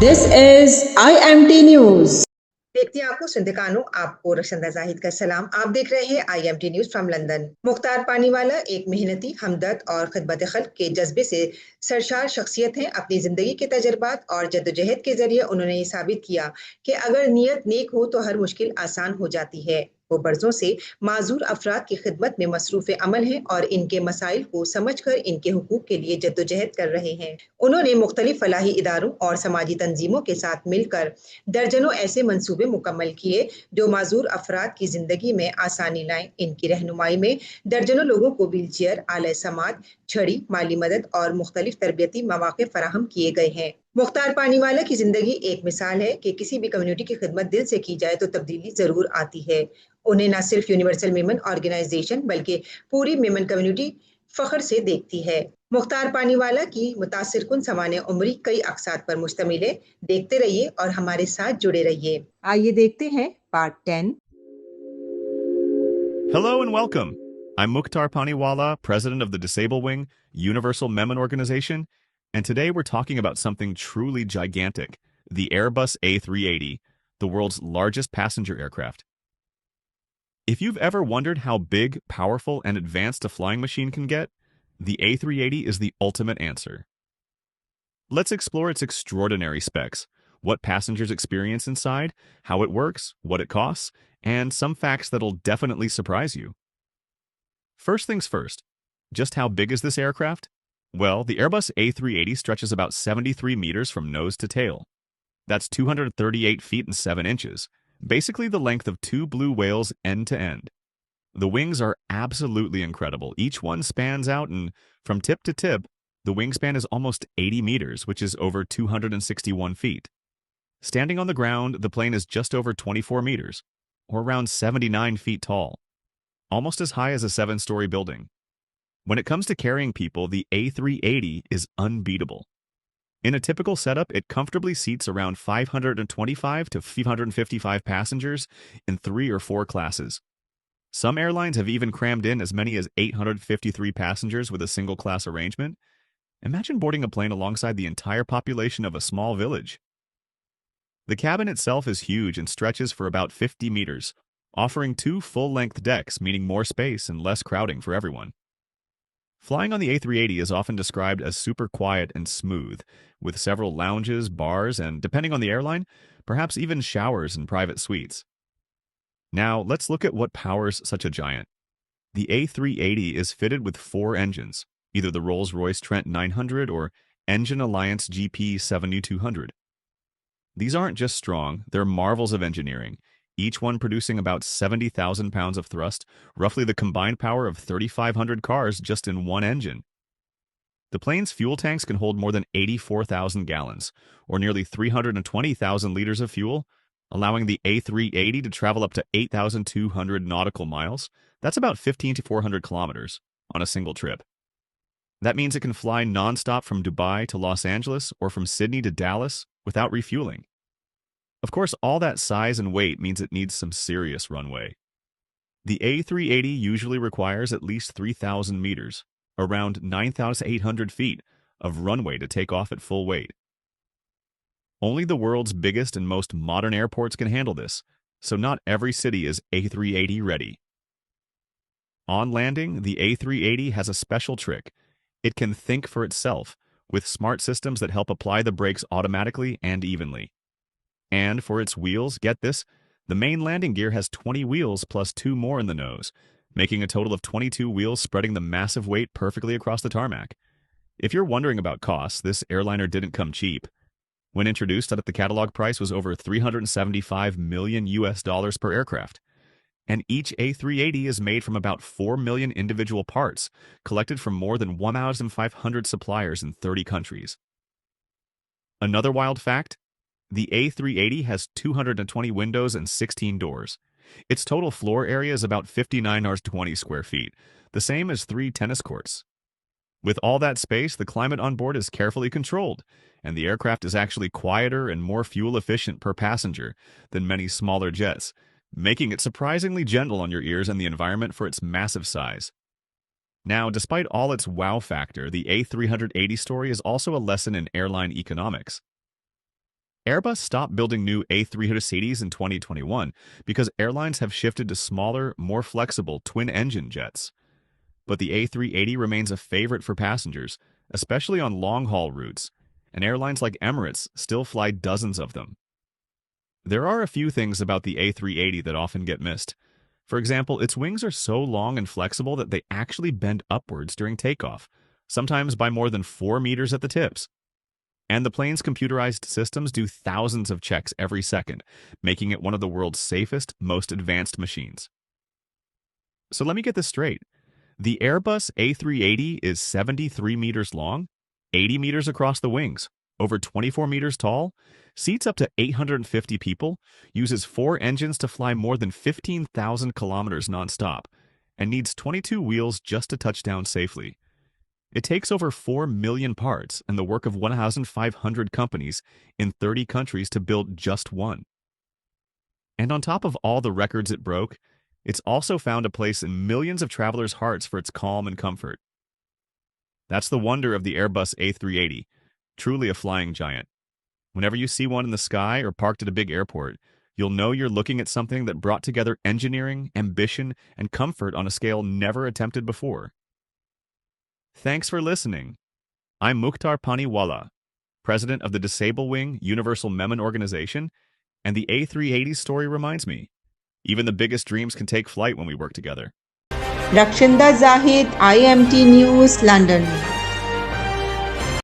This is IMT News. देखती आंखों सुनते कानों आपको रशंदा जाहिद का सलाम। आप देख रहे हैं IMT news from London. Mukhtar Paniwala एक मेहनती, हमदर्द और खिदमत खल्क के जज्बे से सरशार शख्सियत हैं। अपनी जिंदगी के तजर्बात और जद्दोजहद के जरिए उन्होंने ये साबित किया कि अगर नीयत नेक हो तो हर मुश्किल आसान हो जाती है। वो बरसों से माजूर अफराद की खिदमत में मसरूफ अमल हैं और इनके मसाइल को समझकर इनके हुकूक के लिए जद्दोजहद कर रहे हैं। उन्होंने मुख्तलिफ फलाही इदारों और समाजी तंजीमों के साथ मिलकर दर्जनों ऐसे मंसूबे मुकम्मल किए जो माजूर अफराद की जिंदगी में आसानी लाएं। इनकी रहनुमाई में दर्जनों लोगों को व्हील चेयर, आले समात, छड़ी, माली मदद और मुख्तलिफ तरबियती मौके फराहम किए गए हैं। मुख्तार पानीवाला की जिंदगी एक मिसाल है कि किसी भी कम्युनिटी की खिदमत दिल से की जाए तो तब्दीली जरूर आती है। उन्हें न सिर्फ यूनिवर्सल मेमन ऑर्गेनाइजेशन बल्कि पूरी मेमन कम्युनिटी फख्र से देखती है। मुख्तार पानीवाला की मुतासिर कुन सवाने उम्री कई अकसाद पर मुश्तमिल है। देखते रहिए और हमारे साथ जुड़े रहिए। आइए देखते हैं part 10। Hello and welcome. I'm Mukhtar Paniwala, president of the Disabled Wing Universal Memon Organization, and today we're talking about something truly gigantic, the Airbus A380, the world's largest passenger aircraft. If you've ever wondered how big, powerful, and advanced a flying machine can get, the A380 is the ultimate answer. Let's explore its extraordinary specs, what passengers experience inside, how it works, what it costs, and some facts that'll definitely surprise you. First things first, just how big is this aircraft? Well, the Airbus A380 stretches about 73 meters from nose to tail. That's 238 feet and 7 inches, basically the length of two blue whales end to end. The wings are absolutely incredible. Each one spans out, and from tip to tip, the wingspan is almost 80 meters, which is over 261 feet. Standing on the ground, the plane is just over 24 meters, or around 79 feet tall, almost as high as a 7-story building. When it comes to carrying people, the A380 is unbeatable. In a typical setup, it comfortably seats around 525 to 555 passengers in 3 or 4 classes. Some airlines have even crammed in as many as 853 passengers with a single-class arrangement. Imagine boarding a plane alongside the entire population of a small village. The cabin itself is huge and stretches for about 50 meters, offering 2 full-length decks, meaning more space and less crowding for everyone. Flying on the A380 is often described as super quiet and smooth, with several lounges, bars, and, depending on the airline, perhaps even showers and private suites. Now, let's look at what powers such a giant. The A380 is fitted with 4 engines, either the Rolls-Royce Trent 900 or Engine Alliance GP 7200. These aren't just strong, they're marvels of engineering, each one producing about 70,000 pounds of thrust, roughly the combined power of 3,500 cars just in one engine. The plane's fuel tanks can hold more than 84,000 gallons, or nearly 320,000 liters of fuel, allowing the A380 to travel up to 8,200 nautical miles. That's about 15 to 400 kilometers on a single trip. That means it can fly nonstop from Dubai to Los Angeles or from Sydney to Dallas without refueling. Of course, all that size and weight means it needs some serious runway. The A380 usually requires at least 3,000 meters, around 9,800 feet, of runway to take off at full weight. Only the world's biggest and most modern airports can handle this, so not every city is A380 ready. On landing, the A380 has a special trick. It can think for itself, with smart systems that help apply the brakes automatically and evenly. And for its wheels, get this, the main landing gear has 20 wheels plus 2 more in the nose, making a total of 22 wheels spreading the massive weight perfectly across the tarmac. If you're wondering about costs, this airliner didn't come cheap. When introduced, the catalog price was over $375 million per aircraft. And each A380 is made from about 4 million individual parts, collected from more than 1,500 suppliers in 30 countries. Another wild fact, the A380 has 220 windows and 16 doors. Its total floor area is about 5920 square feet, the same as 3 tennis courts. With all that space, the climate on board is carefully controlled, and the aircraft is actually quieter and more fuel efficient per passenger than many smaller jets, making it surprisingly gentle on your ears and the environment for its massive size. Now, despite all its wow factor, the A380 story is also a lesson in airline economics. Airbus stopped building new A380s in 2021 because airlines have shifted to smaller, more flexible twin-engine jets. But the A380 remains a favorite for passengers, especially on long-haul routes, and airlines like Emirates still fly dozens of them. There are a few things about the A380 that often get missed. For example, its wings are so long and flexible that they actually bend upwards during takeoff, sometimes by more than 4 meters at the tips. And the plane's computerized systems do thousands of checks every second, making it one of the world's safest, most advanced machines. So let me get this straight. The Airbus A380 is 73 meters long, 80 meters across the wings, over 24 meters tall, seats up to 850 people, uses 4 engines to fly more than 15,000 kilometers nonstop, and needs 22 wheels just to touch down safely. It takes over 4 million parts and the work of 1,500 companies in 30 countries to build just one. And on top of all the records it broke, it's also found a place in millions of travelers' hearts for its calm and comfort. That's the wonder of the Airbus A380, truly a flying giant. Whenever you see one in the sky or parked at a big airport, you'll know you're looking at something that brought together engineering, ambition, and comfort on a scale never attempted before. Thanks for listening. I'm Mukhtar Paniwala, president of the Disabled Wing Universal Memon Organization, and the A380 story reminds me, even the biggest dreams can take flight when we work together. Rakshinda Zahid, IMT News, London.